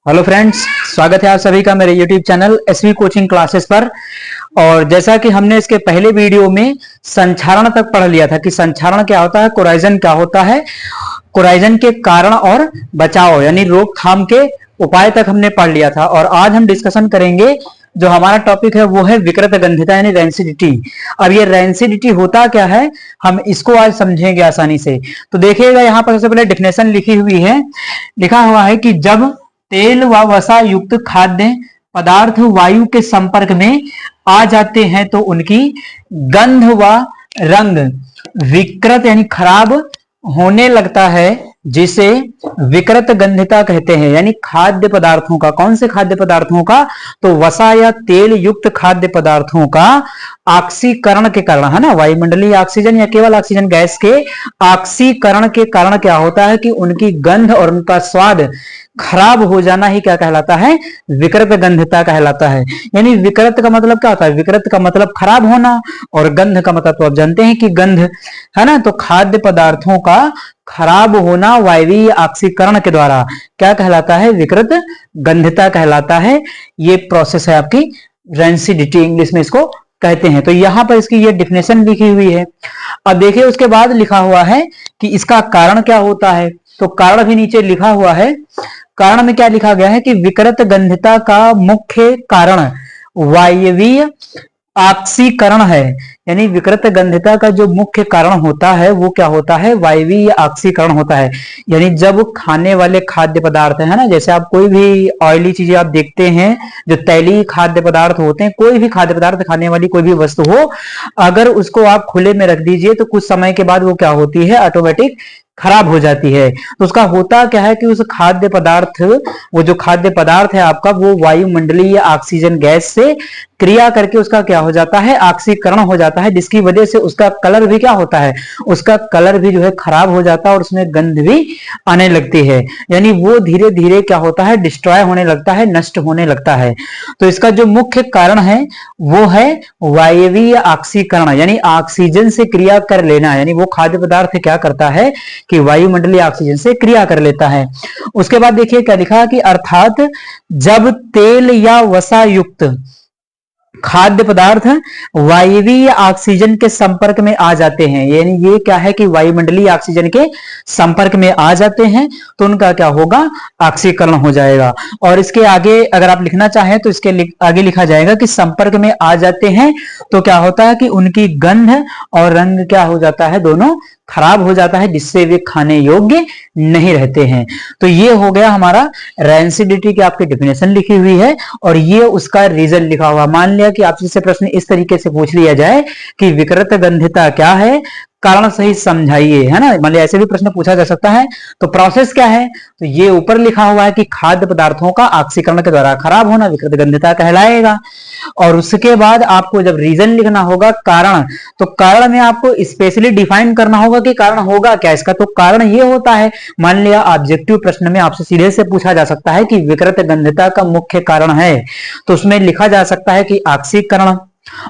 Hello friends, स्वागत है आप सभी का मेरे YouTube channel SV coaching classes पर। और जैसा कि हमने इसके पहले वीडियो में संक्षारण तक पढ़ लिया था कि संक्षारण क्या होता है, कोराइजन क्या होता है, कोराइजन के कारण और बचाव यानी रोकथाम के उपाय तक हमने पढ़ लिया था। और आज हम डिस्कशन करेंगे, जो हमारा टॉपिक है वो है विकृत गंधिता यानी रैंसिडिटी। अब ये रैंसिडिटी होता क्या है, हम इसको आज समझेंगे आसानी से। तो देखिएगा, यहाँ पर सबसे पहले डेफिनेशन लिखी हुई है, लिखा हुआ है कि जब तेल व वसा युक्त खाद्य पदार्थ वायु के संपर्क में आ जाते हैं तो उनकी गंध व रंग विकृत यानी खराब होने लगता है, जिसे विकृत गंधिता कहते हैं। यानी खाद्य पदार्थों का, कौन से खाद्य पदार्थों का, तो वसा या तेल युक्त खाद्य पदार्थों का ऑक्सीकरण के कारण, है ना, वायुमंडलीय ऑक्सीजन या केवल ऑक्सीजन गैस के ऑक्सीकरण के कारण क्या होता है कि उनकी गंध और उनका स्वाद खराब हो जाना ही क्या कहलाता है, विकृत गंधिता कहलाता है। यानी विकृत का मतलब क्या होता है, विकृत का मतलब खराब होना, और गंध का मतलब तो आप जानते हैं कि गंध, है ना। तो खाद्य पदार्थों का खराब होना वायवीय ऑक्सीकरण के द्वारा क्या कहलाता है, विकृत गंधिता कहलाता है। ये प्रोसेस है आपकी रैंसिडिटी, इंग्लिश में इसको कहते हैं। तो यहां पर इसकी ये डिफिनेशन लिखी हुई है। अब देखिए उसके बाद लिखा हुआ है कि इसका कारण क्या होता है, तो कारण भी नीचे लिखा हुआ है। कारण में क्या लिखा गया है कि विकृत गंधिता का मुख्य कारण वायवीय ऑक्सीकरण है। यानी विकृत गंधिता का जो मुख्य कारण होता है वो क्या होता है, वायवीय ऑक्सीकरण होता है। यानी जब खाने वाले खाद्य पदार्थ है ना, जैसे आप कोई भी ऑयली चीजें आप देखते हैं, जो तैलीय खाद्य पदार्थ होते हैं, कोई भी खाद्य पदार्थ खाने वाली कोई भी वस्तु हो, अगर उसको आप खुले में रख दीजिए तो कुछ समय के बाद वो क्या होती है, ऑटोमेटिक खराब हो जाती है। तो उसका होता क्या है कि उस खाद्य पदार्थ, वो जो खाद्य पदार्थ है आपका, वो वायुमंडलीय ऑक्सीजन गैस से क्रिया करके उसका क्या हो जाता है, ऑक्सीकरण हो जाता है, जिसकी वजह से उसका कलर भी क्या होता है, उसका कलर भी जो है खराब हो जाता है और उसमें गंध भी आने लगती है। यानी वो धीरे धीरे क्या होता है, डिस्ट्रॉय होने लगता है, नष्ट होने लगता है। तो इसका जो मुख्य कारण है वो है वायवीय ऑक्सीकरण, यानी ऑक्सीजन से क्रिया कर लेना। यानी वो खाद्य पदार्थ क्या करता है कि वायुमंडलीय ऑक्सीजन से क्रिया कर लेता है। उसके बाद देखिए क्या लिखा कि अर्थात जब तेल या वसा युक्त खाद्य पदार्थ वायवीय ऑक्सीजन के संपर्क में आ जाते हैं, यानी ये क्या है कि वायुमंडलीय ऑक्सीजन के संपर्क में आ जाते हैं तो उनका क्या होगा, ऑक्सीकरण हो जाएगा। और इसके आगे अगर आप लिखना चाहें तो इसके आगे लिखा जाएगा कि संपर्क में आ जाते हैं तो क्या होता है कि उनकी गंध और रंग क्या हो जाता है, दोनों खराब हो जाता है, जिससे वे खाने योग्य नहीं रहते हैं। तो ये हो गया हमारा रैंसिडिटी की आपकी डेफिनेशन लिखी हुई है, और ये उसका रीजन लिखा हुआ। मान लिया कि आपसे से प्रश्न इस तरीके से पूछ लिया जाए कि विकृत गंधिता क्या है, कारण सही समझाइए, है ना, मान लिया ऐसे भी प्रश्न पूछा जा सकता है। तो प्रोसेस क्या है, तो ये ऊपर लिखा हुआ है कि खाद्य पदार्थों का ऑक्सीकरण के द्वारा खराब होना विकृत गंधिता कहलाएगा। और उसके बाद आपको जब रीजन लिखना होगा, कारण, तो कारण में आपको स्पेशली डिफाइन करना होगा कि कारण होगा क्या इसका। तो कारण ये होता है, मान लिया ऑब्जेक्टिव प्रश्न में आपसे सीधे से पूछा जा सकता है कि विकृत गंधिता का मुख्य कारण है, तो उसमें लिखा जा सकता है कि ऑक्सीकरण।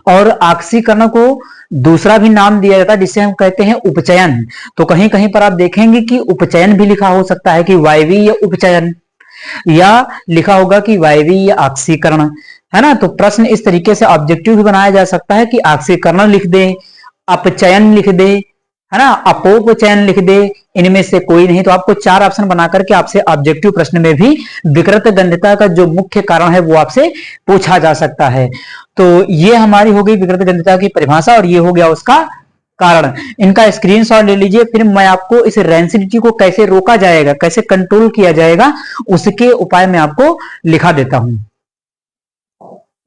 और ऑक्सीकरण को दूसरा भी नाम दिया जाता है जिसे हम कहते हैं उपचयन। तो कहीं कहीं पर आप देखेंगे कि उपचयन भी लिखा हो सकता है कि वायवीय उपचयन, या लिखा होगा कि वायवीय ऑक्सीकरण, है ना। तो प्रश्न इस तरीके से ऑब्जेक्टिव भी बनाया जा सकता है कि ऑक्सीकरण लिख दे, अपचयन लिख दे, है ना, अपोपचयन लिख दे, इनमें से कोई नहीं। तो आपको 4 ऑप्शन बना करके आपसे ऑब्जेक्टिव प्रश्न में भी विकृत गंधिता का जो मुख्य कारण है वो आपसे पूछा जा सकता है। तो ये हमारी हो गई विकृत गंधिता की परिभाषा, और ये हो गया उसका कारण। इनका स्क्रीनशॉट ले लीजिए, फिर मैं आपको इस रैंसिडिटी को कैसे रोका जाएगा, कैसे कंट्रोल किया जाएगा, उसके उपाय मैं आपको लिखा देता हूं।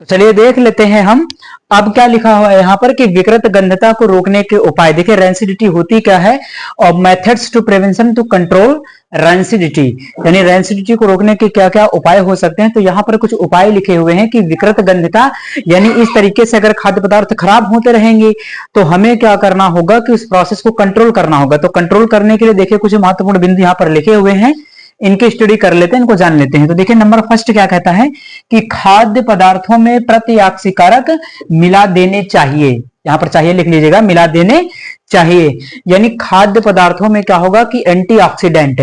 तो चलिए देख लेते हैं हम। अब क्या लिखा हुआ है यहाँ पर कि विकृत गंधिता को रोकने के उपाय। देखिए रैंसिडिटी होती क्या है, और methods to prevention to control rancidity, यानी रैंसिडिटी को रोकने के क्या क्या उपाय हो सकते हैं। तो यहाँ पर कुछ उपाय लिखे हुए हैं कि विकृत गंधिता, यानी इस तरीके से अगर खाद्य पदार्थ खराब होते रहेंगे तो हमें क्या करना होगा कि उस प्रोसेस को कंट्रोल करना होगा। तो कंट्रोल करने के लिए देखिए कुछ महत्वपूर्ण बिंदु यहाँ पर लिखे हुए हैं, इनकी स्टडी कर लेते हैं, इनको जान लेते हैं। तो देखिए नंबर फर्स्ट क्या कहता है कि खाद्य पदार्थों में प्रतिऑक्सीकारक मिला देने चाहिए। यहाँ पर चाहिए लिख लीजिएगा, मिला देने चाहिए। यानी खाद्य पदार्थों में क्या होगा कि एंटीऑक्सीडेंट,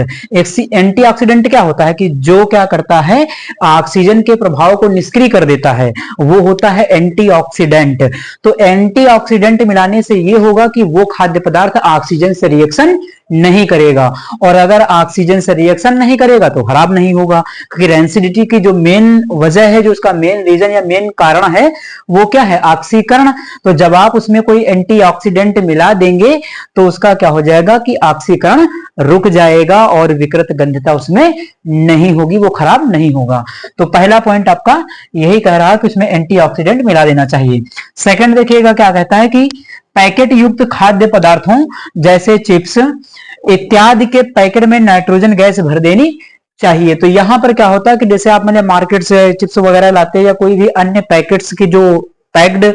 एंटीऑक्सीडेंट क्या होता है कि जो क्या करता है, ऑक्सीजन के प्रभाव को निष्क्रिय कर देता है, वो होता है एंटीऑक्सीडेंट। तो एंटीऑक्सीडेंट मिलाने से ये होगा कि वो खाद्य पदार्थ ऑक्सीजन से रिएक्शन नहीं करेगा, और अगर ऑक्सीजन से रिएक्शन नहीं करेगा तो खराब नहीं होगा, क्योंकि रेंसिडिटी की जो मेन वजह है, जो उसका मेन रीजन या मेन कारण है, वो क्या है, ऑक्सीकरण। तो जब आप उसमें कोई एंटीऑक्सीडेंट मिला देंगे तो उसका क्या हो जाएगा कि ऑक्सीकरण रुक जाएगा और विकृत गंधता उसमें नहीं होगी, वो खराब नहीं होगा। तो पहला पॉइंट आपका यही कह रहा है कि उसमें एंटीऑक्सीडेंट मिला देना चाहिए। सेकंड देखिएगा क्या कहता है कि पैकेट युक्त खाद्य पदार्थों जैसे चिप्स इत्यादि के पैकेट में नाइट्रोजन गैस भर देनी चाहिए। तो यहां पर क्या होता है कि जैसे आप मैंने मार्केट से चिप्स वगैरह लाते हैं या कोई भी अन्य पैकेट्स की जो पैक्ड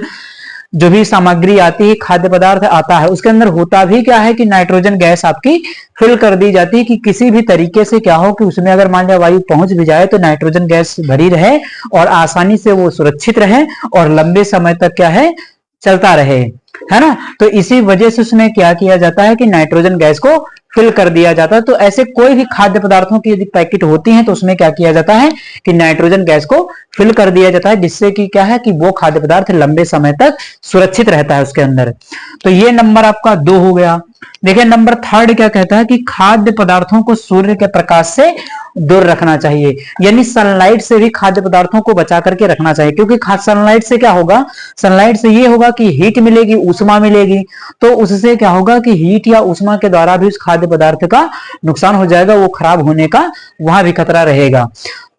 जो भी सामग्री आती है, खाद्य पदार्थ आता है, उसके अंदर होता भी क्या है कि नाइट्रोजन गैस आपकी फिल कर दी जाती है कि किसी भी तरीके से क्या हो कि उसमें अगर मान लिया वायु पहुंच भी जाए तो नाइट्रोजन गैस भरी रहे और आसानी से वो सुरक्षित रहे और लंबे समय तक क्या है, चलता रहे, है ना। तो इसी वजह से उसमें क्या किया जाता है कि नाइट्रोजन गैस को फिल कर दिया जाता है। तो ऐसे कोई भी खाद्य पदार्थों की यदि पैकेट होती हैं तो उसमें क्या किया जाता है कि नाइट्रोजन गैस को फिल कर दिया जाता है, जिससे कि क्या है कि वो खाद्य पदार्थ लंबे समय तक सुरक्षित रहता है उसके अंदर। तो ये नंबर आपका 2 हो गया। देखिए नंबर 3 क्या कहता है कि खाद्य पदार्थों को सूर्य के प्रकाश से दूर रखना चाहिए, यानी सनलाइट से भी खाद्य पदार्थों को बचा करके रखना चाहिए, क्योंकि सनलाइट से क्या होगा, सनलाइट से ये होगा कि हीट मिलेगी, ऊष्मा मिलेगी, तो उससे क्या होगा कि हीट या ऊष्मा के द्वारा भी उस खाद्य पदार्थ का नुकसान हो जाएगा, वो खराब होने का वहां भी खतरा रहेगा।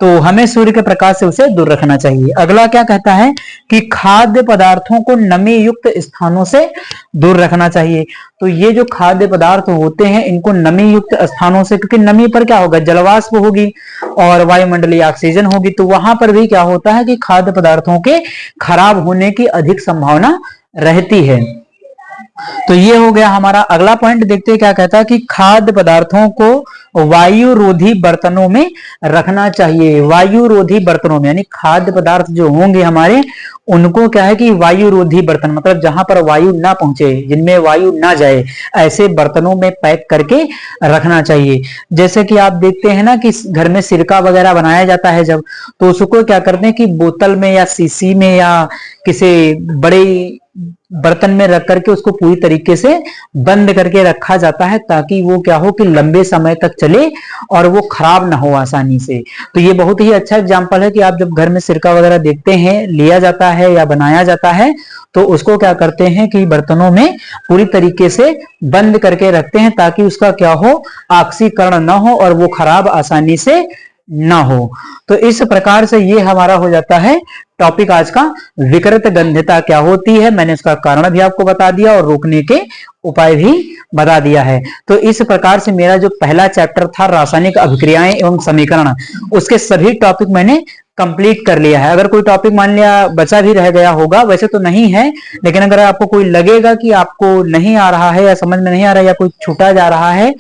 तो हमें सूर्य के प्रकाश से उसे दूर रखना चाहिए। अगला क्या कहता है कि खाद्य पदार्थों को नमी युक्त स्थानों से दूर रखना चाहिए। तो ये जो खाद्य पदार्थ होते हैं इनको नमी युक्त स्थानों से, क्योंकि नमी पर क्या होगा, जलवाष्प होगी और वायुमंडलीय ऑक्सीजन होगी, तो वहां पर भी क्या होता है कि खाद्य पदार्थों के खराब होने की अधिक संभावना रहती है। तो ये हो गया हमारा। अगला पॉइंट देखते हैं क्या कहता है कि खाद्य पदार्थों को वायु रोधी बर्तनों में रखना चाहिए। वायु रोधी बर्तनों में यानी खाद्य पदार्थ जो होंगे हमारे, उनको क्या है कि वायु रोधी बर्तन, मतलब जहां पर वायु ना पहुंचे, जिनमें वायु ना जाए, ऐसे बर्तनों में पैक करके रखना चाहिए। जैसे कि आप देखते हैं ना कि घर में सिरका वगैरह बनाया जाता है जब, तो उसको क्या करते हैं कि बोतल में या शीशी में या किसी बड़े बर्तन में रख करके उसको पूरी तरीके से बंद करके रखा जाता है, ताकि वो क्या हो कि लंबे समय तक चले और वो खराब ना हो आसानी से। तो ये बहुत ही अच्छा एग्जांपल है कि आप जब घर में सिरका वगैरह देखते हैं, लिया जाता है या बनाया जाता है, तो उसको क्या करते हैं कि बर्तनों में पूरी तरीके से बंद करके रखते हैं, ताकि उसका क्या हो, ऑक्सीकरण ना हो और वो खराब आसानी से ना हो। तो इस प्रकार से ये हमारा हो जाता है टॉपिक आज का, विकृत गंधता क्या होती है, मैंने उसका कारण भी आपको बता दिया और रोकने के उपाय भी बता दिया है। तो इस प्रकार से मेरा जो पहला चैप्टर था रासायनिक अभिक्रियाएं एवं समीकरण, उसके सभी टॉपिक मैंने कंप्लीट कर लिया है। अगर कोई टॉपिक मान लिया बचा भी रह गया होगा, वैसे तो नहीं है, लेकिन अगर आपको कोई लगेगा कि आपको नहीं आ रहा है या समझ में नहीं आ रहा है या कोई छूटा जा रहा है,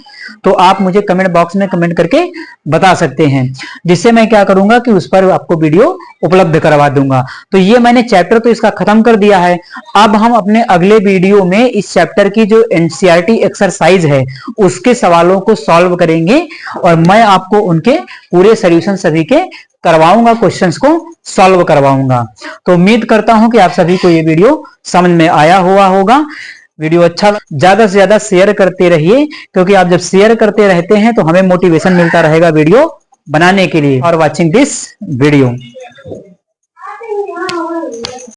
तो आप मुझे कमेंट बॉक्स में कमेंट करके बता सकते हैं, जिससे मैं क्या करूंगा कि उस पर आपको वीडियो उपलब्ध करवा दूंगा। तो ये मैंने चैप्टर तो इसका खत्म कर दिया है। अब हम अपने अगले वीडियो में इस चैप्टर की जो एनसीईआरटी एक्सरसाइज है उसके सवालों को सॉल्व करेंगे और मैं आपको उनके पूरे सॉल्यूशन सभी के करवाऊंगा, क्वेश्चंस को सॉल्व करवाऊंगा। तो उम्मीद करता हूं कि आप सभी को ये वीडियो समझ में आया हुआ होगा। वीडियो अच्छा ज्यादा से ज्यादा शेयर करते रहिए, क्योंकि आप जब शेयर करते रहते हैं तो हमें मोटिवेशन मिलता रहेगा वीडियो बनाने के लिए। और वॉचिंग दिस वीडियो।